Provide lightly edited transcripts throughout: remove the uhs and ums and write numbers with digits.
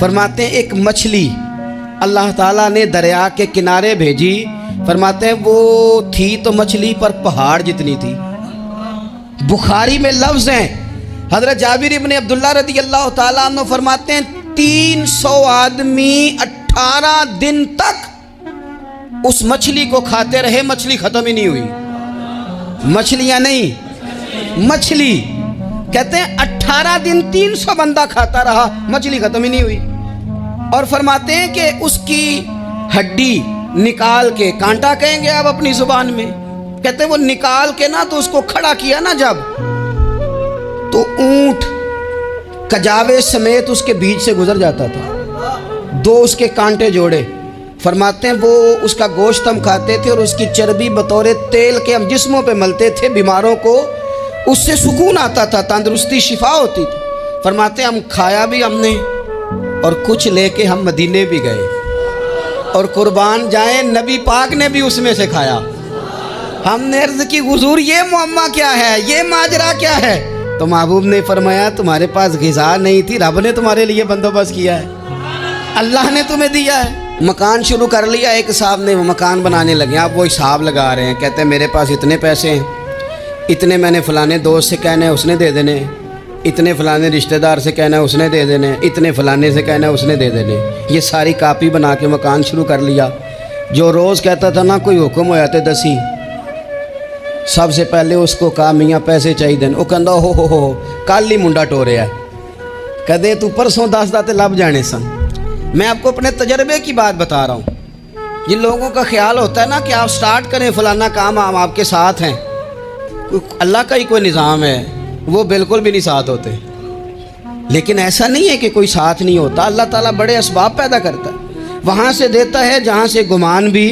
فرماتے ہیں ایک مچھلی اللہ تعالیٰ نے دریا کے کنارے بھیجی، فرماتے ہیں وہ تھی تو مچھلی پر پہاڑ جتنی تھی۔ بخاری میں لفظ ہیں، حضرت جابر ابن عبداللہ رضی اللہ تعالیٰ عنہ فرماتے ہیں 300 آدمی 18 دن تک اس مچھلی کو کھاتے رہے، مچھلی ختم ہی نہیں ہوئی۔ مچھلیاں نہیں، مچھلی کہتے ہیں 18 دن 300 بندہ کھاتا رہا، مچھلی ختم ہی نہیں ہوئی۔ اور فرماتے ہیں کہ اس کی ہڈی نکال کے، کانٹا کہیں گے آپ اپنی زبان میں، کہتے ہیں وہ نکال کے نا تو اس کو کھڑا کیا نا جب، تو اونٹ کجاوے سمیت اس کے بیچ سے گزر جاتا تھا، 2 اس کے کانٹے جوڑے۔ فرماتے ہیں وہ اس کا گوشت ہم کھاتے تھے اور اس کی چربی بطور تیل کے ہم جسموں پہ ملتے تھے، بیماروں کو اس سے سکون آتا تھا، تندرستی شفا ہوتی تھی۔ فرماتے ہیں ہم کھایا بھی ہم نے اور کچھ لے کے ہم مدینے بھی گئے، اور قربان جائیں نبی پاک نے بھی اس میں سے کھایا۔ ہم نے عرض کی حضور یہ معمہ کیا ہے، یہ ماجرا کیا ہے؟ تو محبوب نے فرمایا تمہارے پاس غذا نہیں تھی، رب نے تمہارے لیے بندوبست کیا ہے، اللہ نے تمہیں دیا ہے۔ مکان شروع کر لیا، ایک صاحب نے وہ مکان بنانے لگے، آپ وہ حساب لگا رہے ہیں، کہتے ہیں میرے پاس اتنے پیسے ہیں، اتنے میں نے فلانے دوست سے کہنا ہے اس نے دے دینے، اتنے فلانے رشتہ دار سے کہنا ہے اس نے دے دینے، اتنے فلانے سے کہنا ہے اس نے دے دینے۔ یہ ساری کاپی بنا کے مکان شروع کر لیا۔ جو روز کہتا تھا نا کوئی حکم ہو جاتے دسی، سب سے پہلے اس کو کہا میاں پیسے چاہیے دین، وہ کہندا ہو کل ہی منڈا ٹوریا ہے، کدے تو پرسوں دس داتے لب جانے سن۔ میں آپ کو اپنے تجربے کی بات بتا رہا ہوں۔ جن لوگوں کا خیال ہوتا ہے نا کہ آپ سٹارٹ کریں فلانا کام، ہم آپ کے ساتھ ہیں، اللہ کا ہی کوئی نظام ہے، وہ بالکل بھی نہیں ساتھ ہوتے۔ لیکن ایسا نہیں ہے کہ کوئی ساتھ نہیں ہوتا، اللہ تعالیٰ بڑے اسباب پیدا کرتا ہے، وہاں سے دیتا ہے جہاں سے گمان بھی۔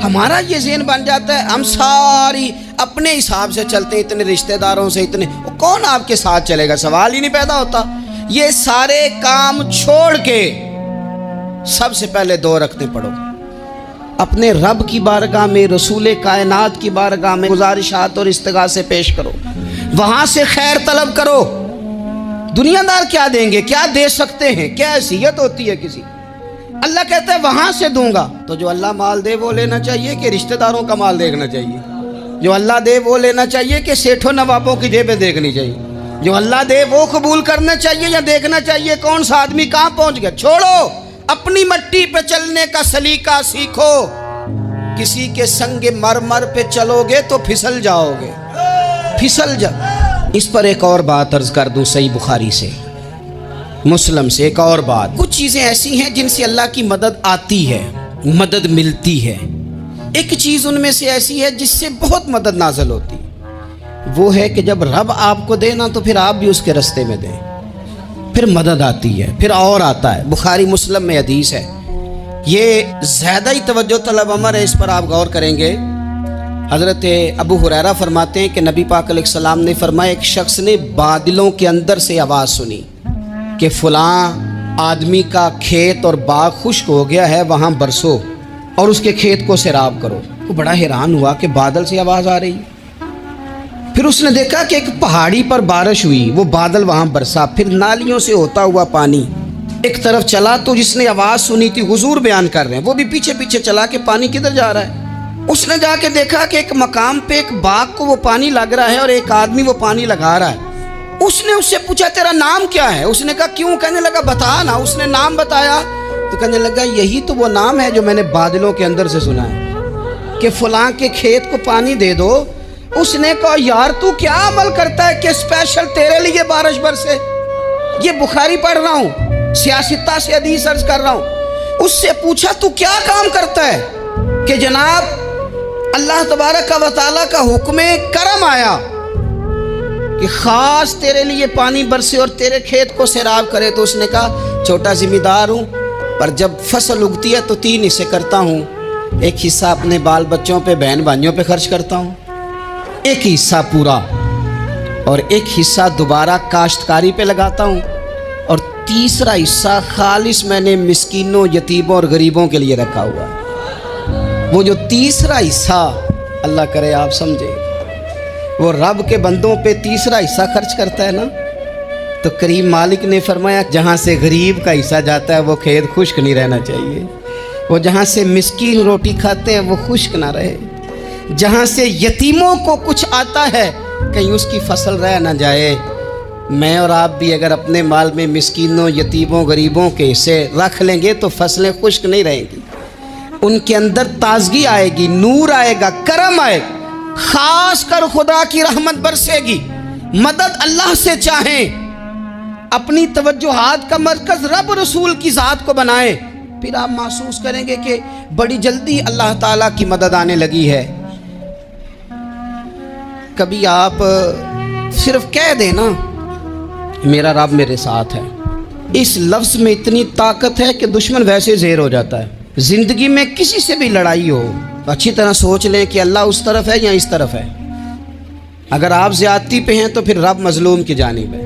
ہمارا یہ ذہن بن جاتا ہے ہم ساری اپنے حساب سے چلتے ہیں، اتنے رشتہ داروں سے اتنے، کون آپ کے ساتھ چلے گا؟ سوال ہی نہیں پیدا ہوتا۔ یہ سارے کام چھوڑ کے سب سے پہلے 2 رکعتیں پڑھو، اپنے رب کی بارگاہ میں، رسول کائنات کی بارگاہ میں گزارشات اور استغاثے پیش کرو، وہاں سے خیر طلب کرو۔ دنیا دار کیا دیں گے، کیا دے سکتے ہیں، کیا حیثیت ہوتی ہے کسی؟ اللہ کہتا ہے وہاں سے دوں گا۔ تو جو اللہ مال دے وہ لینا چاہیے کہ رشتہ داروں کا مال دیکھنا چاہیے؟ جو اللہ دے وہ لینا چاہیے کہ سیٹھوں نوابوں کی جیبیں دیکھنی چاہیے؟ جو اللہ دے وہ قبول کرنا چاہیے یا دیکھنا چاہیے کون سا آدمی کہاں پہنچ گیا؟ چھوڑو، اپنی مٹی پہ چلنے کا سلیقہ سیکھو۔ کسی کے سنگ مرمر پہ چلو گے تو پھسل جاؤ گے، پھسل جاؤ۔ اس پر ایک اور بات عرض کر دوں، صحیح بخاری سے، مسلم سے ایک اور بات۔ کچھ چیزیں ایسی ہیں جن سے اللہ کی مدد آتی ہے، مدد ملتی ہے۔ ایک چیز ان میں سے ایسی ہے جس سے بہت مدد نازل ہوتی، وہ ہے کہ جب رب آپ کو دے نا تو پھر آپ بھی اس کے رستے میں دیں، پھر مدد آتی ہے، پھر اور آتا ہے۔ بخاری مسلم میں حدیث ہے، یہ زیادہ ہی توجہ طلب امر ہے، اس پر آپ غور کریں گے۔ حضرت ابو ہریرہ فرماتے ہیں کہ نبی پاک علیہ السلام نے فرمایا ایک شخص نے بادلوں کے اندر سے آواز سنی کہ فلاں آدمی کا کھیت اور باغ خشک ہو گیا ہے، وہاں برسو اور اس کے کھیت کو سیراب کرو۔ وہ بڑا حیران ہوا کہ بادل سے آواز آ رہی۔ پھر اس نے دیکھا کہ ایک پہاڑی پر بارش ہوئی، وہ بادل وہاں برسا، پھر نالیوں سے ہوتا ہوا پانی ایک طرف چلا۔ تو جس نے آواز سنی تھی، حضور بیان کر رہے ہیں، وہ بھی پیچھے پیچھے چلا کہ پانی کدھر جا رہا ہے۔ اس نے جا کے دیکھا کہ ایک مقام پہ ایک باغ کو وہ پانی لگ رہا ہے اور ایک آدمی وہ پانی لگا رہا ہے۔ اس نے اس سے پوچھا تیرا نام کیا ہے؟ اس نے کہا کیوں؟ کہنے لگا بتا نا۔ اس نے نام بتایا تو کہنے لگا یہی تو وہ نام ہے جو میں نے بادلوں کے اندر سے سنا ہے کہ فلاں کے کھیت کو پانی دے دو۔ اس نے کہا یار تو کیا عمل کرتا ہے کہ اسپیشل تیرے لیے بارش برسے؟ یہ بخاری پڑھ رہا ہوں، سیاستہ سے حدیث عرض کر رہا ہوں۔ اس سے پوچھا تو کیا کام کرتا ہے کہ جناب اللہ تبارک و تعالیٰ کا حکم کرم آیا کہ خاص تیرے لیے پانی برسے اور تیرے کھیت کو سیراب کرے؟ تو اس نے کہا چھوٹا ذمہ دار ہوں، پر جب فصل اگتی ہے تو 3 حصے کرتا ہوں، ایک حصہ اپنے بال بچوں پہ، بہن بھائیوں پہ خرچ کرتا ہوں، ایک حصہ پورا، اور ایک حصہ دوبارہ کاشتکاری پہ لگاتا ہوں، اور تیسرا حصہ خالص میں نے مسکینوں، یتیموں اور غریبوں کے لیے رکھا ہوا ہے۔ وہ جو تیسرا حصہ، اللہ کرے آپ سمجھے، وہ رب کے بندوں پہ تیسرا حصہ خرچ کرتا ہے نا، تو کریم مالک نے فرمایا جہاں سے غریب کا حصہ جاتا ہے وہ کھیت خشک نہیں رہنا چاہیے، وہ جہاں سے مسکین روٹی کھاتے ہیں وہ خشک نہ رہے، جہاں سے یتیموں کو کچھ آتا ہے کہیں اس کی فصل رہ نہ جائے۔ میں اور آپ بھی اگر اپنے مال میں مسکینوں، یتیموں، غریبوں کے حصے رکھ لیں گے تو فصلیں خشک نہیں رہیں گی، ان کے اندر تازگی آئے گی، نور آئے گا، کرم آئے گا، خاص کر خدا کی رحمت برسے گی۔ مدد اللہ سے چاہیں، اپنی توجہات کا مرکز رب رسول کی ذات کو بنائیں، پھر آپ محسوس کریں گے کہ بڑی جلدی اللہ تعالیٰ کی مدد آنے لگی ہے۔ کبھی آپ صرف کہہ دیں نا میرا رب میرے ساتھ ہے، اس لفظ میں اتنی طاقت ہے کہ دشمن ویسے زیر ہو جاتا ہے۔ زندگی میں کسی سے بھی لڑائی ہو اچھی طرح سوچ لیں کہ اللہ اس طرف ہے یا اس طرف ہے۔ اگر آپ زیادتی پہ ہیں تو پھر رب مظلوم کی جانب ہے۔